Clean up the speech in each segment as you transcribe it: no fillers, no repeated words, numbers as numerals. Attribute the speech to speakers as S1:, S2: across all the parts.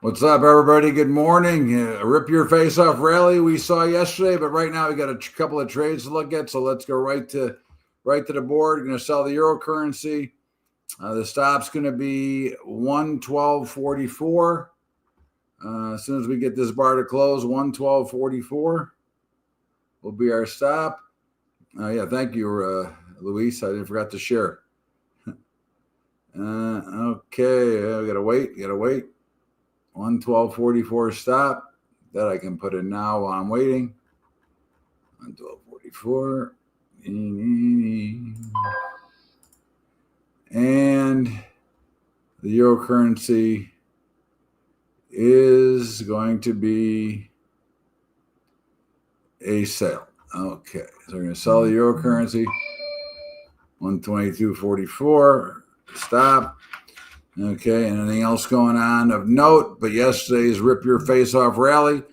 S1: What's up, everybody? Good morning. Rip your face off rally we saw yesterday, but right now we got a couple of trades to look at. So let's go right to the board. We're going to sell the euro currency. The stop's going to be 112.44. As soon as we get this bar to close, 112.44 will be our stop. Yeah, thank you, Luis. I forgot to share. Okay, we gotta wait. 112.44 stop. That I can put in now while I'm waiting. 112.44. And the euro currency is going to be a sale. Okay, so we're going to sell the euro currency. 122.44. Stop. Okay, anything else going on of note? But yesterday's rip your face off rally,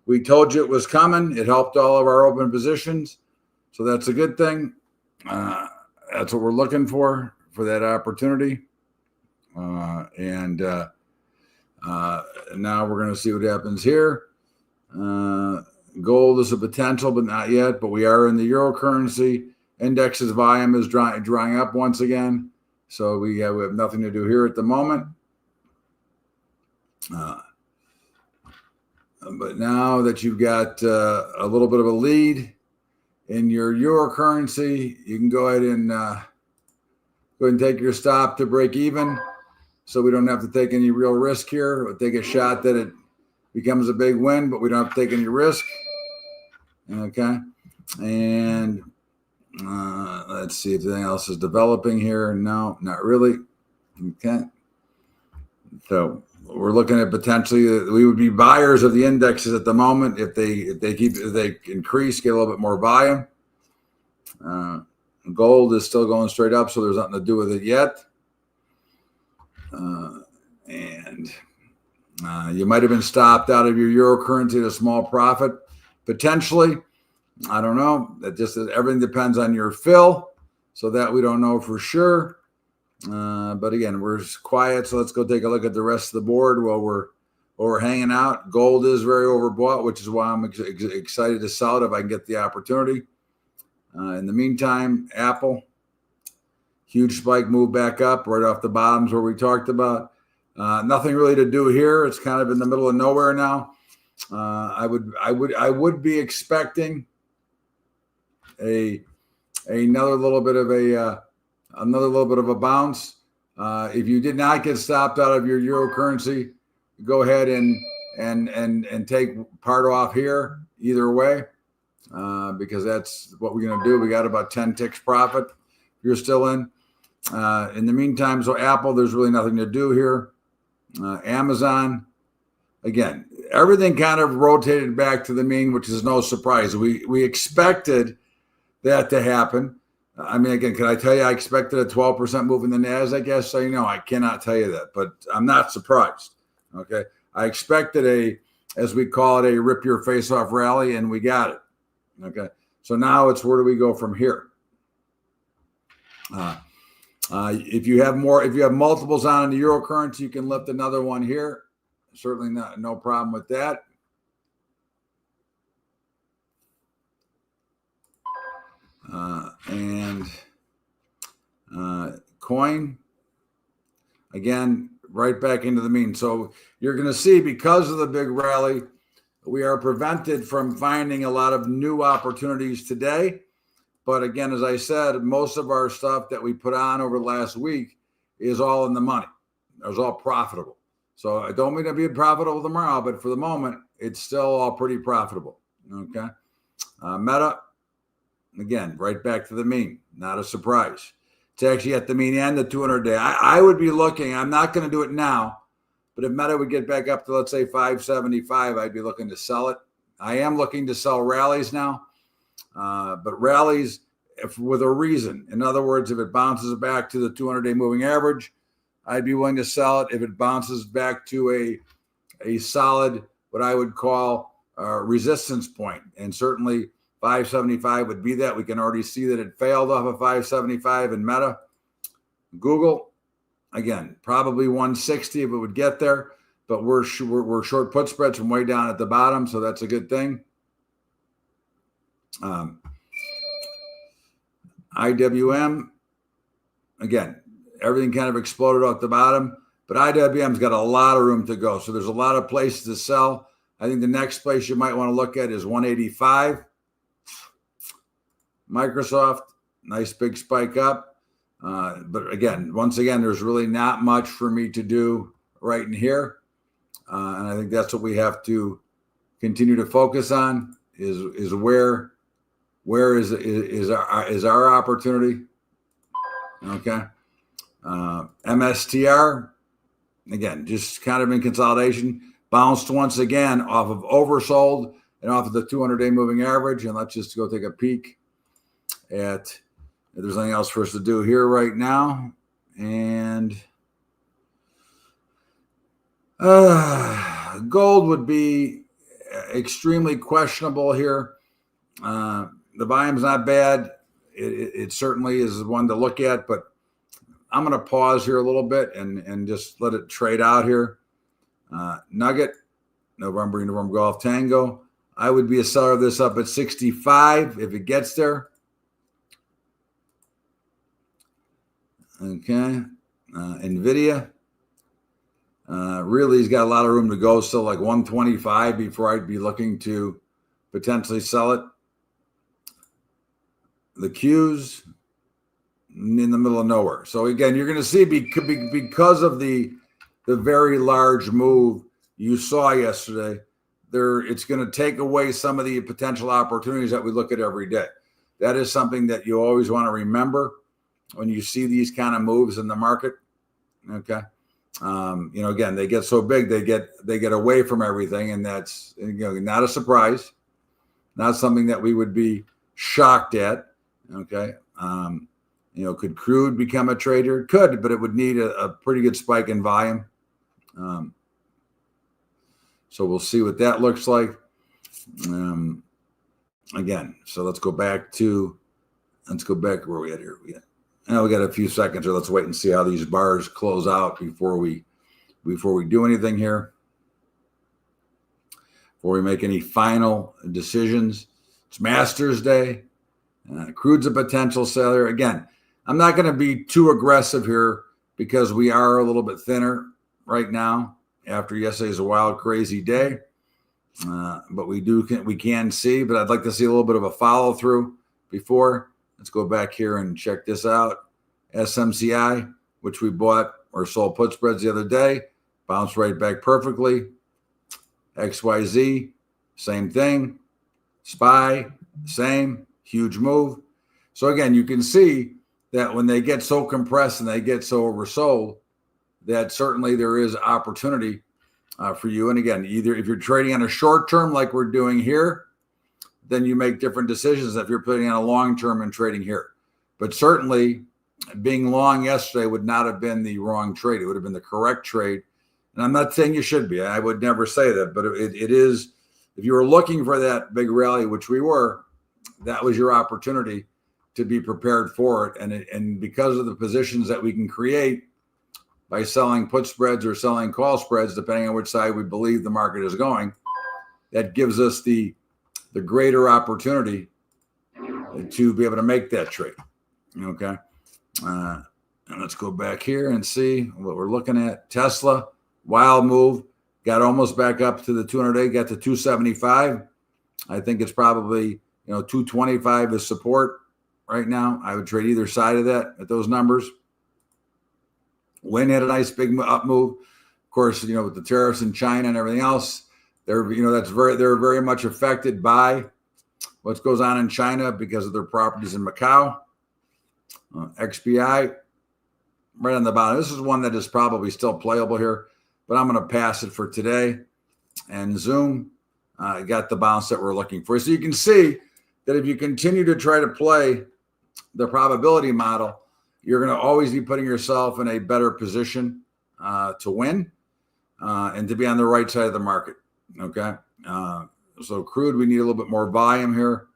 S1: we told you it was coming. It helped all of our open positions, so that's a good thing. That's what we're looking for that opportunity. Now we're going to see what happens here. Gold is a potential, but not yet. But we are in the euro currency. Index's volume is drying up once again. So we have nothing to do here at the moment. But now that you've got a little bit of a lead in your euro currency, you can go ahead and take your stop to break even. So we don't have to take any real risk here. We'll take a shot that it becomes a big win, but we don't have to take any risk. Okay. And let's see if anything else is developing here. No, not really. Okay. So we're looking at potentially we would be buyers of the indexes at the moment if they increase, get a little bit more volume. Gold is still going straight up, so there's nothing to do with it yet. You might have been stopped out of your euro currency at a small profit, potentially. I don't know. Everything depends on your fill, so that we don't know for sure. But again, we're quiet, so let's go take a look at the rest of the board while we're hanging out. Gold is very overbought, which is why I'm excited to sell it if I can get the opportunity. In the meantime, Apple, huge spike, move back up right off the bottoms where we talked about. Nothing really to do here. It's kind of in the middle of nowhere now. I would be expecting another little bit of a bounce. If you did not get stopped out of your euro currency, go ahead and take part off here either way, because that's what we're going to do. We got about 10 ticks profit. You're still in. In the meantime, so Apple, there's really nothing to do here. Amazon, again, everything kind of rotated back to the mean, which is no surprise. We expected that to happen. I mean, again, can I tell you I expected a 12% move in the NASDAQ? Yes, so I cannot tell you that, but I'm not surprised. Okay, I expected as we call it, a rip your face off rally, and we got it. Okay, so now it's where do we go from here? If you have multiples on in the euro currency, you can lift another one here. Certainly no problem with that. Coin, again, right back into the mean. So you're going to see, because of the big rally, we are prevented from finding a lot of new opportunities today. But again, as I said, most of our stuff that we put on over the last week is all in the money. It was all profitable. So I don't mean to be profitable tomorrow, but for the moment, it's still all pretty profitable. Okay. Meta, again, right back to the mean. Not a surprise. It's actually at the mean and the 200-day. I would be looking. I'm not going to do it now, but if Meta would get back up to, let's say, 575, I'd be looking to sell it. I am looking to sell rallies now, but rallies with a reason. In other words, if it bounces back to the 200-day moving average, I'd be willing to sell it. If it bounces back to a solid, what I would call resistance point, and certainly 575 would be that. We can already see that it failed off of 575 in Meta. Google, again, probably 160 if it would get there. but we're short put spreads from way down at the bottom, so that's a good thing. IWM, again, everything kind of exploded off the bottom, but IWM's got a lot of room to go. So there's a lot of places to sell. I think the next place you might want to look at is 185. Microsoft, nice big spike up. But again, once again, there's really not much for me to do right in here. And I think that's what we have to continue to focus on is where is our opportunity. Okay. MSTR, again, just kind of in consolidation, bounced once again off of oversold and off of the 200-day moving average. And let's just go take a peek at if there's anything else for us to do here right now. And gold would be extremely questionable here. The volume's not bad. It certainly is one to look at, but I'm going to pause here a little bit and just let it trade out here. Nugget, November Golf Tango. I would be a seller of this up at 65 if it gets there. Okay. NVIDIA. Really, he's got a lot of room to go. Still like 125 before I'd be looking to potentially sell it. The Qs in the middle of nowhere. So again, you're going to see because of the very large move you saw yesterday, it's going to take away some of the potential opportunities that we look at every day. That is something that you always want to remember when you see these kind of moves in the market. Okay. Again, they get so big, they get away from everything, and that's not a surprise, not something that we would be shocked at. Okay. Could crude become a trader? Could, but it would need a pretty good spike in volume. So we'll see what that looks like. Again, so let's go back where we at here. We got a few seconds, or let's wait and see how these bars close out before we do anything here. Before we make any final decisions. It's Masters Day. Crude's a potential seller. Again, I'm not going to be too aggressive here because we are a little bit thinner right now after yesterday's a wild, crazy day. But we can see, but I'd like to see a little bit of a follow through before. Let's go back here and check this out. SMCI, which we bought or sold put spreads the other day, bounced right back perfectly. XYZ, same thing. SPY, same, huge move. So again, you can see that when they get so compressed and they get so oversold, that certainly there is opportunity for you. And again, either if you're trading on a short term like we're doing here, then you make different decisions if you're putting on a long term and trading here. But certainly being long yesterday would not have been the wrong trade. It would have been the correct trade. And I'm not saying you should be. I would never say that, but it is, if you were looking for that big rally, which we were, that was your opportunity to be prepared for it. And because of the positions that we can create by selling put spreads or selling call spreads, depending on which side we believe the market is going, that gives us the greater opportunity to be able to make that trade. Okay. And let's go back here and see what we're looking at. Tesla, wild move, got almost back up to the 200-day, got to 275. I think it's probably, 225 is support right now. I would trade either side of that at those numbers. Wynn had a nice big up move. Of course, with the tariffs in China and everything else, they're very much affected by what goes on in China because of their properties in Macau. XBI, right on the bottom. This is one that is probably still playable here, but I'm going to pass it for today. And Zoom got the bounce that we're looking for. So you can see that if you continue to try to play the probability model, you're going to always be putting yourself in a better position to win and to be on the right side of the market. Okay. So crude, we need a little bit more volume here.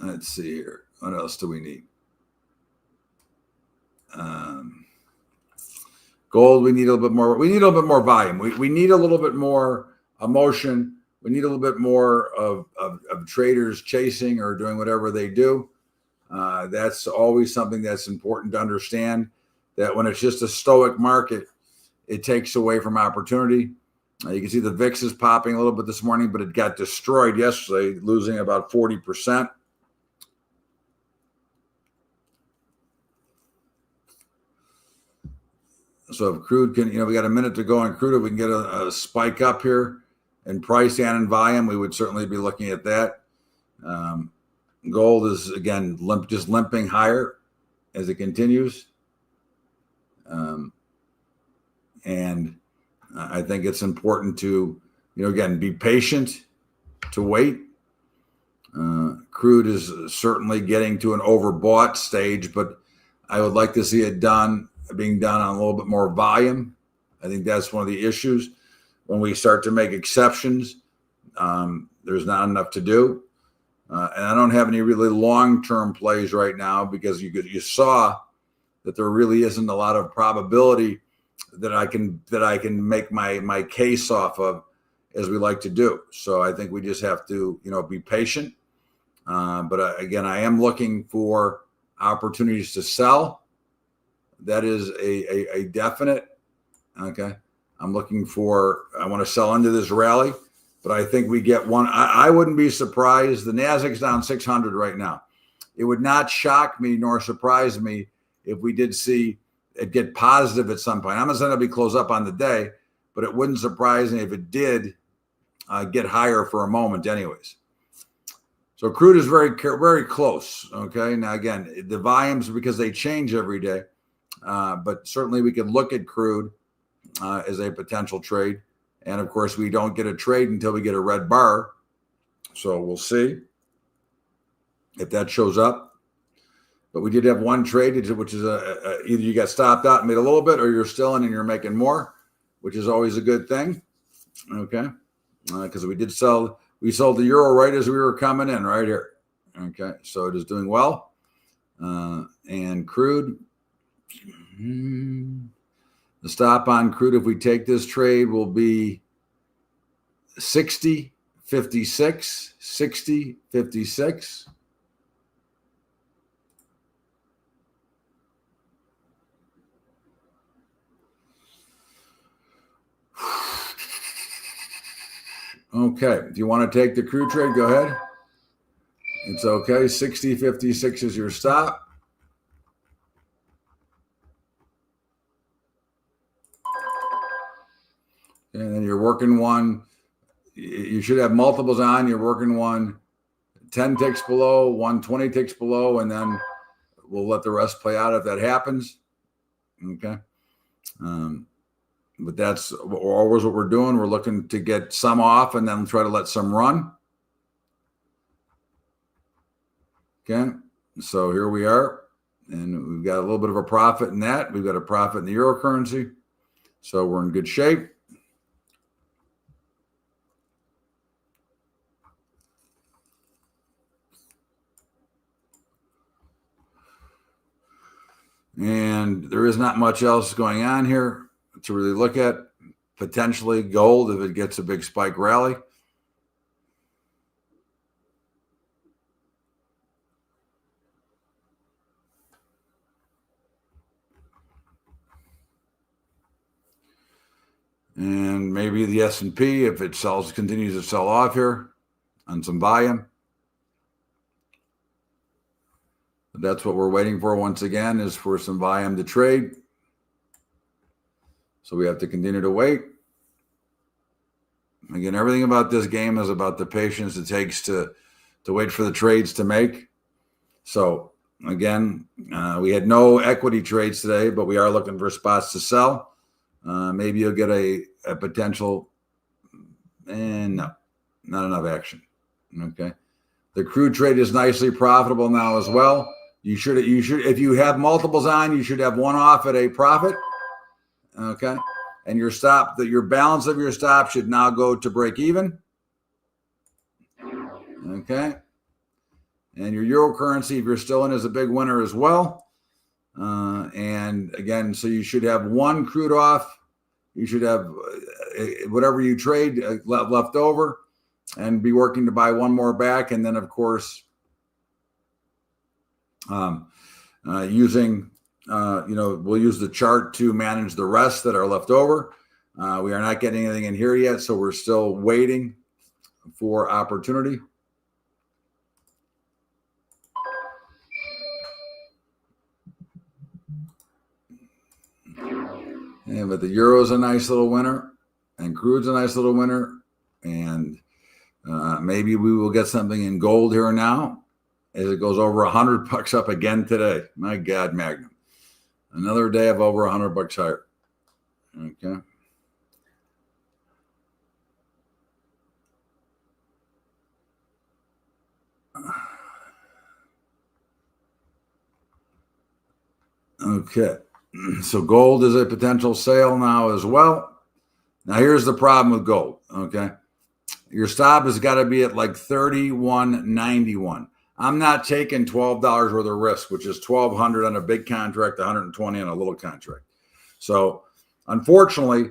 S1: Let's see here. What else do we need? Gold, we need a little bit more. We need a little bit more volume. We need a little bit more emotion. We need a little bit more of traders chasing or doing whatever they do. That's always something that's important to understand, that when it's just a stoic market, it takes away from opportunity. You can see the VIX is popping a little bit this morning, but it got destroyed yesterday, losing about 40%. So if crude can, we got a minute to go on crude. If we can get a spike up here in price and in volume, we would certainly be looking at that. Gold is, again, just limping higher as it continues. And I think it's important to, again, be patient, to wait. Crude is certainly getting to an overbought stage, but I would like to see it being done on a little bit more volume. I think that's one of the issues. When we start to make exceptions, there's not enough to do. And I don't have any really long-term plays right now, because you saw that there really isn't a lot of probability that I can make my case off of, as we like to do. So I think we just have to, be patient. But again, I am looking for opportunities to sell. That is a definite. Okay. I want to sell into this rally, but I think we get one. I wouldn't be surprised. The Nasdaq's down 600 right now. It would not shock me nor surprise me if we did see it get positive at some point. I'm not saying it'll be close up on the day, but it wouldn't surprise me if it did get higher for a moment anyways. So crude is very, very close. Okay. Now, again, the volumes, because they change every day, but certainly we could look at crude as a potential trade. And of course, we don't get a trade until we get a red bar. So we'll see if that shows up. But we did have one trade, which is either you got stopped out and made a little bit, or you're still in and you're making more, which is always a good thing. Okay. Because we sold the euro right as we were coming in right here. Okay. So it is doing well. And crude, the stop on crude, if we take this trade, will be 60.56, 60.56. Okay. Do you want to take the crude trade? Go ahead. It's okay. 60.56 is your stop. And then you're working one. You should have multiples on. You're working one 10 ticks below, one 20 ticks below, and then we'll let the rest play out if that happens. Okay. But that's always what we're doing. We're looking to get some off and then try to let some run. Okay. So here we are. And we've got a little bit of a profit in that. We've got a profit in the euro currency. So we're in good shape. And there is not much else going on here to really look at. Potentially gold if it gets a big spike rally. And maybe the S&P if it continues to sell off here on some volume. That's what we're waiting for once again, is for some volume to trade. So we have to continue to wait. Again, everything about this game is about the patience it takes to wait for the trades to make. So again, we had no equity trades today, but we are looking for spots to sell. Maybe you'll get a potential, and no, not enough action. Okay. The crude trade is nicely profitable now as well. You should, if you have multiples on, you should have one off at a profit. Okay. And your balance of your stop should now go to break even. Okay. And your euro currency, if you're still in, is a big winner as well. And again, so you should have one crude off. You should have whatever you trade left over, and be working to buy one more back. And then, of course, using, we'll use the chart to manage the rest that are left over. We are not getting anything in here yet, so we're still waiting for opportunity. Yeah, but the euro's a nice little winner, and crude's a nice little winner, and maybe we will get something in gold here now as it goes over $100 up again today. My God, Magnum. Another day of over $100 higher. Okay. Okay. So gold is a potential sale now as well. Now here's the problem with gold. Okay. Your stop has got to be at like 31.91. I'm not taking $12 worth of risk, which is $1,200 on a big contract, $120 on a little contract. So unfortunately,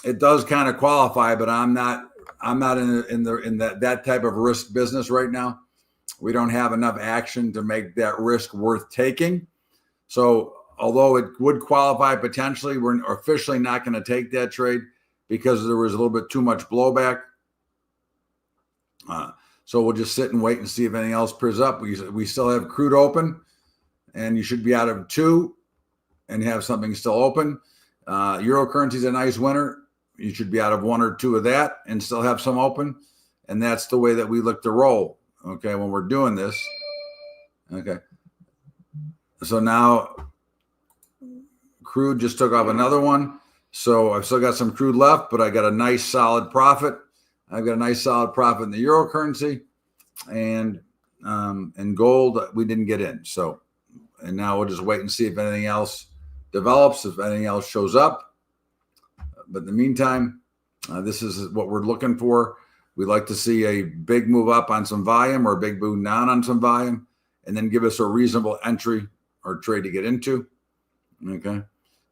S1: it does kind of qualify, but I'm not in that type of risk business right now. We don't have enough action to make that risk worth taking. So although it would qualify potentially, we're officially not going to take that trade because there was a little bit too much blowback. So we'll just sit and wait and see if anything else pulls up. We still have crude open, and you should be out of 2 and have something still open. Euro currency is a nice winner. You should be out of 1 or 2 of that and still have some open. And that's the way that we look to roll, okay, when we're doing this. Okay. So now crude just took off another one. So I've still got some crude left, but I got a nice solid profit. I've got a nice solid profit in the euro currency, and gold we didn't get in. So, and now we'll just wait and see if anything else develops, if anything else shows up. But in the meantime, this is what we're looking for. We'd like to see a big move up on some volume or a big move down on some volume, and then give us a reasonable entry or trade to get into. Okay,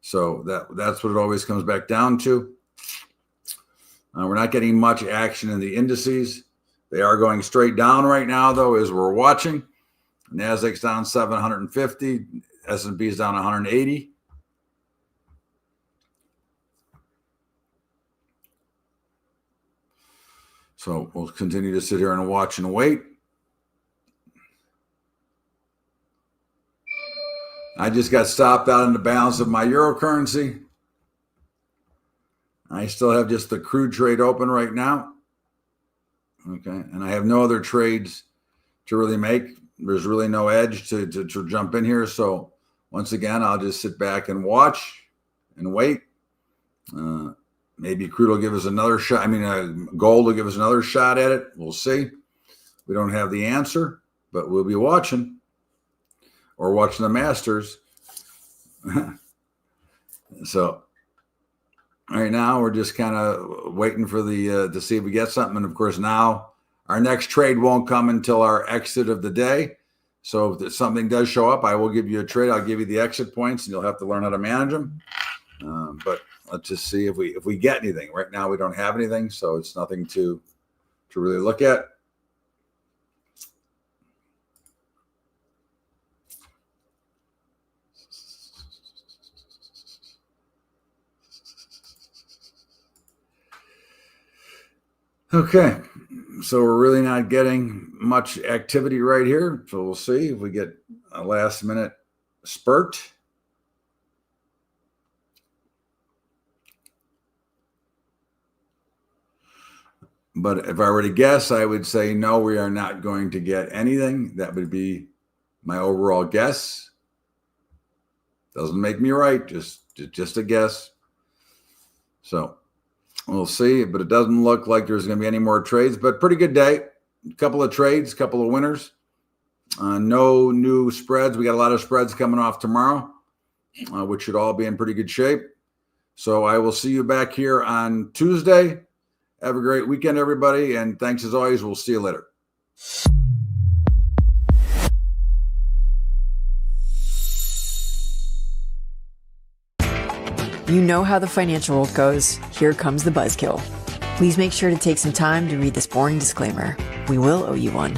S1: so that's what it always comes back down to. We're not getting much action in the indices. They are going straight down right now, though, as we're watching. Nasdaq's down 750. S&P is down 180. So we'll continue to sit here and watch and wait. I just got stopped out in the balance of my euro currency. I still have just the crude trade open right now. Okay. And I have no other trades to really make. There's really no edge to jump in here. So once again, I'll just sit back and watch and wait. Maybe crude will give us another shot. I mean, gold will give us another shot at it. We'll see. We don't have the answer, but we'll be watching or watching the Masters. So right now we're just kind of waiting for the to see if we get something. And of course, now our next trade won't come until our exit of the day. So if something does show up, I will give you a trade. I'll give you the exit points, and you'll have to learn how to manage them. But let's just see if we get anything. Right now, we don't have anything, so it's nothing to really look at. Okay, so we're really not getting much activity right here. So we'll see if we get a last minute spurt. But if I were to guess, I would say no, we are not going to get anything. That would be my overall guess. Doesn't make me right, just a guess. So we'll see, but it doesn't look like there's going to be any more trades, but pretty good day. A couple of trades, a couple of winners. No new spreads. We got a lot of spreads coming off tomorrow, which should all be in pretty good shape. So I will see you back here on Tuesday. Have a great weekend, everybody, and thanks as always. We'll see you later.
S2: You know how the financial world goes. Here comes the buzzkill. Please make sure to take some time to read this boring disclaimer. We will owe you one.